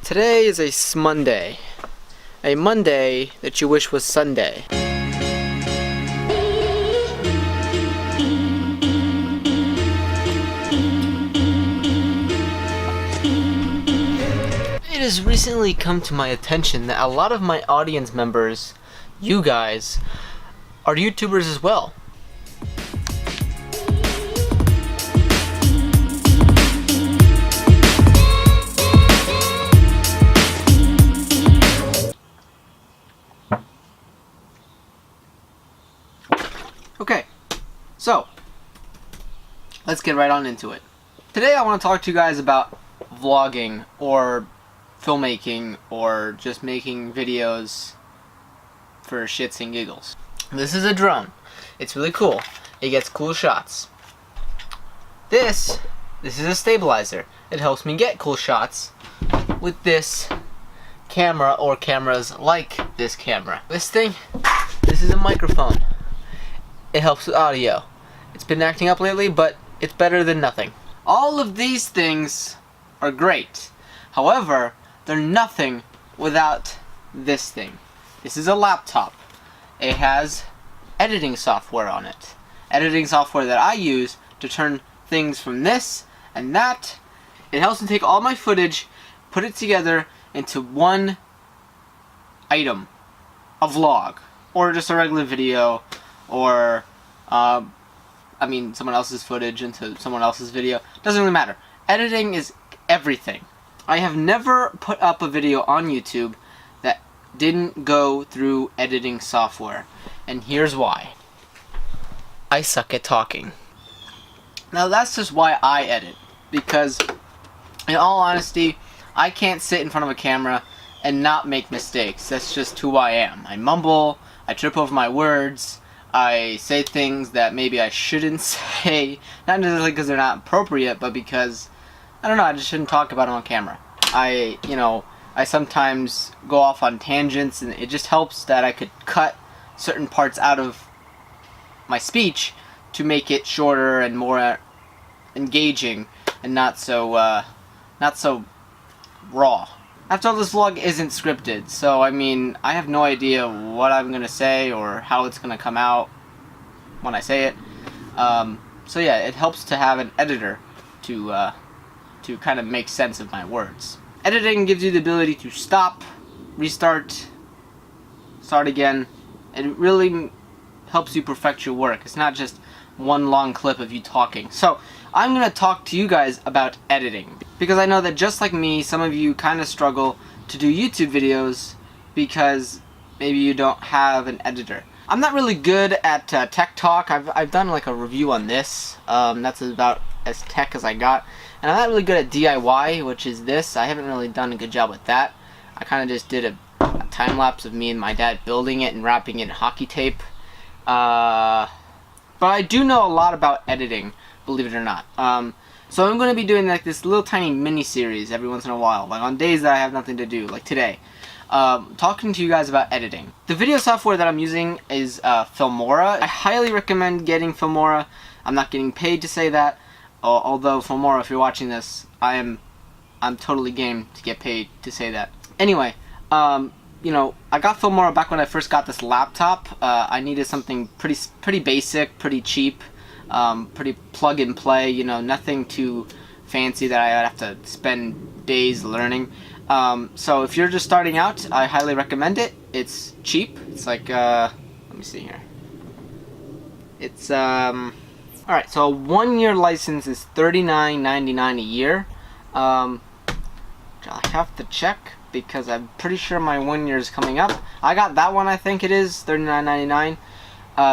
Today is a Monday. A Monday that you wish was Sunday. It has recently come to my attention that a lot of my audience members, you guys, are YouTubers as well. Okay, so let's get right on into it. Today I want to talk to you guys about vlogging or filmmaking or just making videos for shits and giggles. This is a drone. It's really cool. It gets cool shots. This is a stabilizer. It helps me get cool shots with this camera or cameras like this camera. This is a microphone. It helps with audio. It's been acting up lately, but it's better than nothing. All of these things are great. However, they're nothing without this thing. This is a laptop. It has editing software on it. Editing software that I use to turn things from this and that. It helps me take all my footage, put it together into one item. A vlog. Or just a regular video. Or someone else's footage into someone else's video. Doesn't really matter. Editing is everything. I have never put up a video on YouTube that didn't go through editing software. And here's why. I suck at talking. Now that's just why I edit. Because, in all honesty, I can't sit in front of a camera and not make mistakes. That's just who I am. I mumble, I trip over my words, I say things that maybe I shouldn't say, not necessarily because they're not appropriate, but because, I don't know, I just shouldn't talk about them on camera. I sometimes go off on tangents, and it just helps that I could cut certain parts out of my speech to make it shorter and more engaging, and not so raw. After all, this vlog isn't scripted, so I have no idea what I'm gonna say or how it's gonna come out when I say it. So yeah, it helps to have an editor to kind of make sense of my words. Editing gives you the ability to stop, restart, start again. It really helps you perfect your work. It's not just one long clip of you talking. So I'm gonna talk to you guys about editing, because I know that just like me, some of you kind of struggle to do YouTube videos because maybe you don't have an editor. I'm not really good at tech talk. I've done like a review on this. That's about as tech as I got. And I'm not really good at DIY, which is this. I haven't really done a good job with that. I kind of just did a time lapse of me and my dad building it and wrapping it in hockey tape. But I do know a lot about editing, believe it or not. So I'm going to be doing like this little tiny mini-series every once in a while, like on days that I have nothing to do, like today. Talking to you guys about editing. The video software that I'm using is Filmora. I highly recommend getting Filmora. I'm not getting paid to say that, although Filmora, if you're watching this, I'm totally game to get paid to say that. Anyway, I got Filmora back when I first got this laptop. I needed something pretty basic, pretty cheap, pretty plug and play, nothing too fancy that I would have to spend days learning. So if you're just starting out, I highly recommend it. It's cheap. It's like, let me see here. It's, alright, so a 1-year license is $39.99 a year. I have to check, because I'm pretty sure my 1 year is coming up. I got that one, I think it is, $39.99.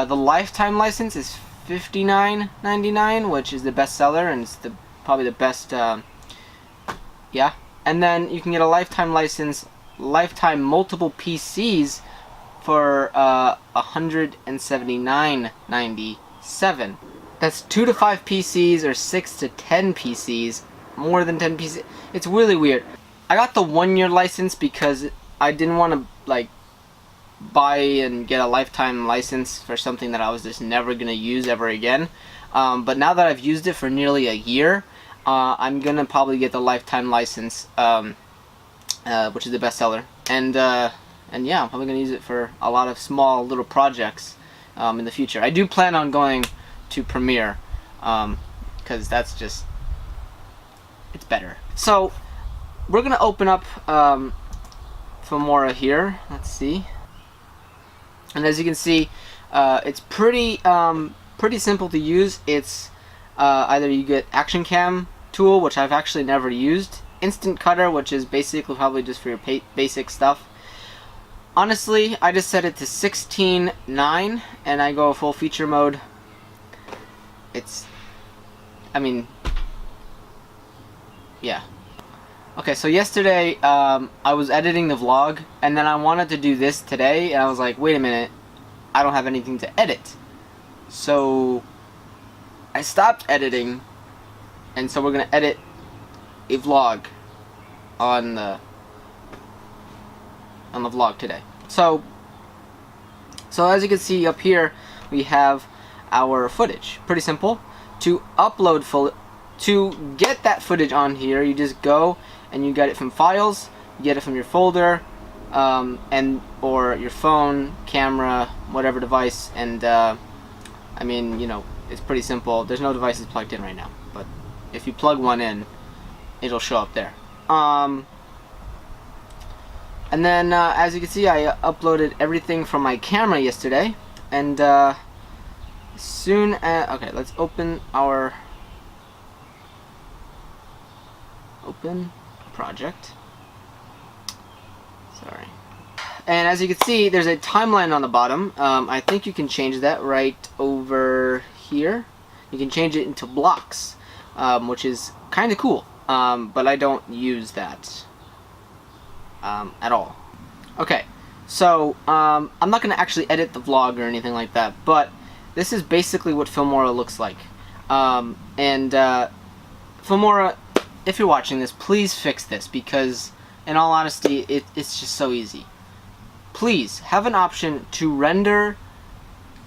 The lifetime license is $59.99, which is the best seller, and it's probably the best, yeah. And then you can get a lifetime license, lifetime multiple PCs for $179.97. That's 2 to 5 PCs or 6 to 10 PCs, more than 10 PCs. It's really weird. I got the 1 year license because I didn't want to buy and get a lifetime license for something that I was just never gonna use ever again. But now that I've used it for nearly a year, I'm gonna probably get the lifetime license which is the bestseller, and yeah, I'm probably gonna use it for a lot of small little projects in the future. I do plan on going to Premiere, because that's just, it's better. So we're gonna open up Filmora here. Let's see, and as you can see, it's pretty simple to use. It's either you get Action Cam tool, which I've actually never used, Instant Cutter, which is basically probably just for your basic stuff. Honestly, I just set it to 16:9 and I go full feature mode. It's, I mean, yeah. Okay, so yesterday I was editing the vlog, and then I wanted to do this today, and I was like, wait a minute, I don't have anything to edit. So I stopped editing, and so we're gonna edit a vlog on the vlog today. So as you can see up here, we have our footage. Pretty simple. To upload to get that footage on here, you just go and you get it from files, you get it from your folder, or your phone, camera, whatever device, and I mean, you know, it's pretty simple. There's no devices plugged in right now, but if you plug one in, it'll show up there. And then as you can see, I uploaded everything from my camera yesterday, and soon as, okay, let's open our project. Sorry. And as you can see, there's a timeline on the bottom. I think you can change that right over here. You can change it into blocks, which is kind of cool, but I don't use that at all. Okay, so I'm not going to actually edit the vlog or anything like that, but this is basically what Filmora looks like. Filmora, if you're watching this, please fix this, because in all honesty, it's just so easy. Please have an option to render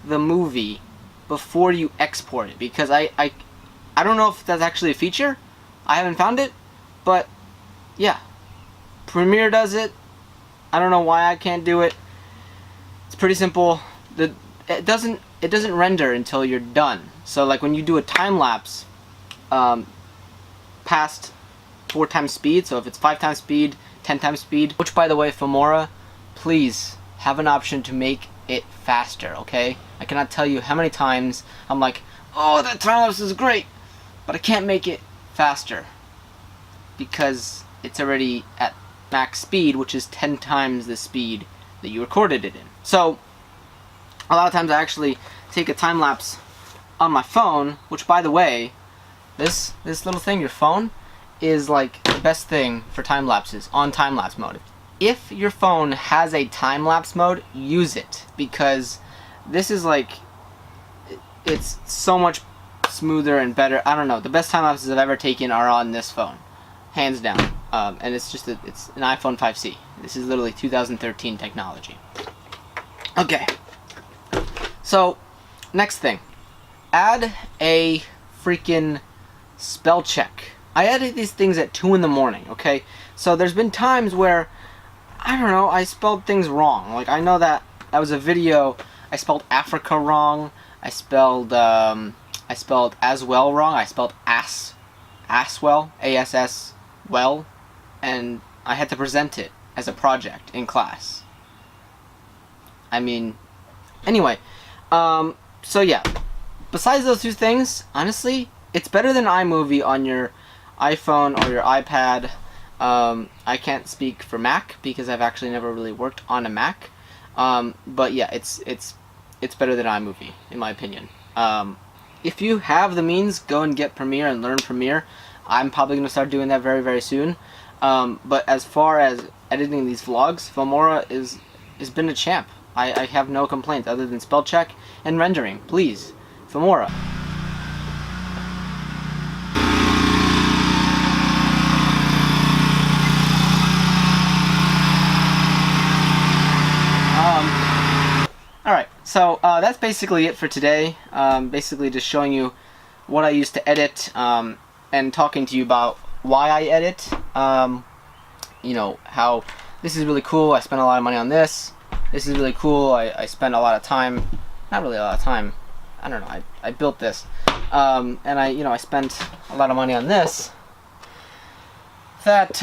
the movie before you export it, because I don't know if that's actually a feature. I haven't found it, but yeah, Premiere does it. I don't know why I can't do it. It's pretty simple. It doesn't render until you're done. So like when you do a time lapse past 4 times speed, so if it's 5 times speed, 10 times speed, which by the way, Filmora, please have an option to make it faster, okay? I cannot tell you how many times I'm like, oh, that time lapse is great, but I can't make it faster because it's already at max speed, which is 10 times the speed that you recorded it in. So a lot of times I actually take a time lapse on my phone, which by the way, this little thing, your phone, is like the best thing for time lapses on time lapse mode. If your phone has a time lapse mode, use it, because this is like, it's so much smoother and better. I don't know, the best time lapses I've ever taken are on this phone, hands down. And it's just it's an iPhone 5C. This is literally 2013 technology. Okay, so next thing, add a freaking spell check. I added these things at 2 in the morning, okay? So there's been times where, I don't know, I spelled things wrong. Like, I know that was a video, I spelled Africa wrong, I spelled as well wrong, I spelled aswell, A-S-S, well, and I had to present it as a project in class. I mean, anyway, so yeah, besides those 2 things, honestly, it's better than iMovie on your iPhone or your iPad. I can't speak for Mac because I've actually never really worked on a Mac, but yeah, it's better than iMovie in my opinion. If you have the means, go and get Premiere and learn Premiere. I'm probably going to start doing that very, very soon. But as far as editing these vlogs, Filmora has been a champ. I have no complaints other than spell check and rendering. Please, Filmora. Alright, so that's basically it for today. Basically just showing you what I use to edit, and talking to you about why I edit. you know, how this is really cool, I spent a lot of money on this. This is really cool, I spent a lot of time, not really a lot of time, I don't know, I built this. And I spent a lot of money on this. That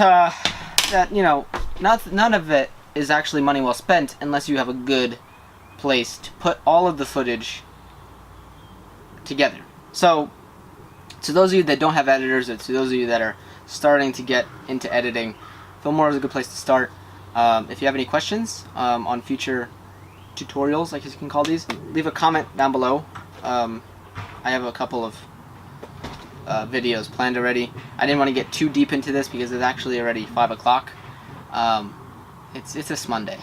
you know, none of it is actually money well spent unless you have a good place to put all of the footage together. So, to those of you that don't have editors, or to those of you that are starting to get into editing, Filmora is a good place to start. If you have any questions on future tutorials, I guess you can call these, leave a comment down below. I have a couple of videos planned already. I didn't want to get too deep into this because it's actually already 5 o'clock. It's this Monday.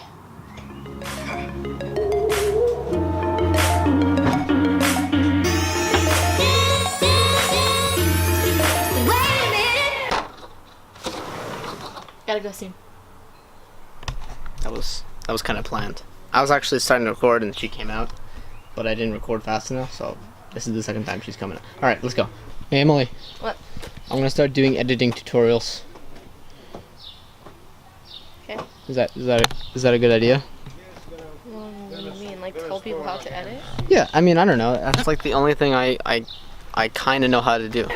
Gotta go soon. That was kind of planned. I was actually starting to record and she came out, but I didn't record fast enough, so this is the second time she's coming out. All right, let's go. Hey Emily. What? I'm gonna start doing editing tutorials. Okay. Is that a good idea? What do you mean? Like tell people how to edit? Yeah, I mean, I don't know. That's like the only thing I kind of know how to do.